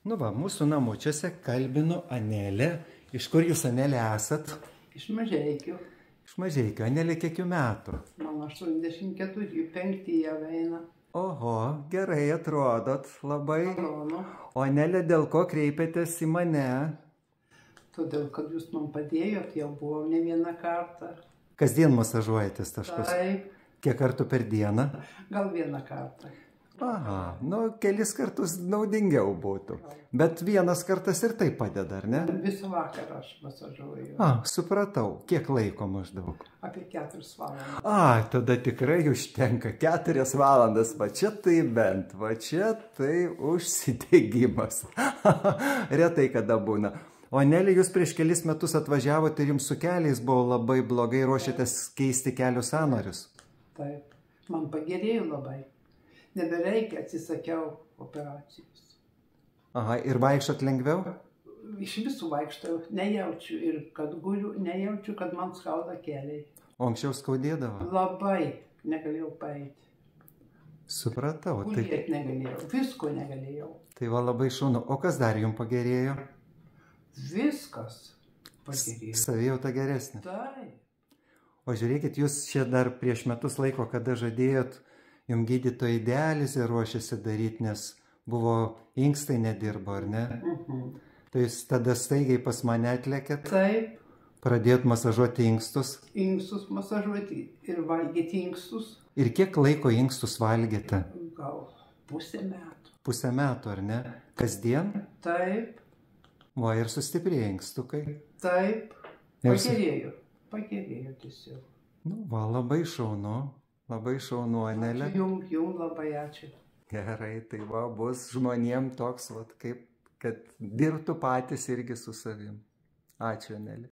Nu va, mūsų namučiuose kalbinu Anelę. Iš kur jūs, Anelė, esat? Iš Mažeikių. Iš Mažeikių. Anelė, kiek jų metų? Man 84, 5 jau eina. Oho, gerai atrodot labai. Malonu. O Anelė, dėl ko kreipėtės į mane? Todėl, kad jūs man padėjot, jau buvau ne vieną kartą. Kasdien masažuojatės taškus? Taip, Kiek kartų per dieną? gal vieną kartą. Aha, nu kelis kartus naudingiau būtų. Bet vienas kartas ir tai padeda, ar ne? Visą vakarą aš masažuoju. Supratau. Kiek laiko maždaug? Apie 4 valandas. Tada tikrai užtenka 4 valandas. Va čia tai bent, va čia tai užsidegimas. Retai kada būna. O Anelė, jūs prieš kelis metus atvažiavote ir jums su keliais buvo labai blogai, ruošėtės keisti kelių sąnarius. Taip, man pagerėjo labai. Nebereikia, atsisakiau operacijos. Aha, ir vaikščiot lengviau? Iš visų vaikštau, nejaučiu ir kad guliu, nejaučiu, kad man skauda keliai. O anksčiau skaudėdavo? Labai negalėjau paeiti. Supratau. Gulėti negalėjau, visko negalėjau. Tai va labai šaunu. O kas dar jums pagerėjo? Viskas pagerėjo. Savijauta geresnė. Taip. O žiūrėkit, jūs čia dar prieš metus laiko, kada žadėjot, jums gydytojai dializę ruošėsi daryti, nes buvo inkstai nedirbo, ar ne? Tai jūs tada staigiai pas mane atlėkėt? Taip. Pradėjot masažuoti inkstus? Inkstus masažuoti ir valgyti inkstus. Ir kiek laiko inkstus valgėte? Gal pusę metų. Pusę metų, ar ne? Kasdien? Taip. Va, ir sustiprėjo inkstukai. Taip. Pagerėjo. Pagerėjo tiesiog. Nu, va, labai šaunu. Labai šaunu, Anelė. Jums labai ačiū. Gerai, tai va, bus žmonėm toks, va, kaip, kad dirbtų patys irgi su savim. Ačiū, Anelė.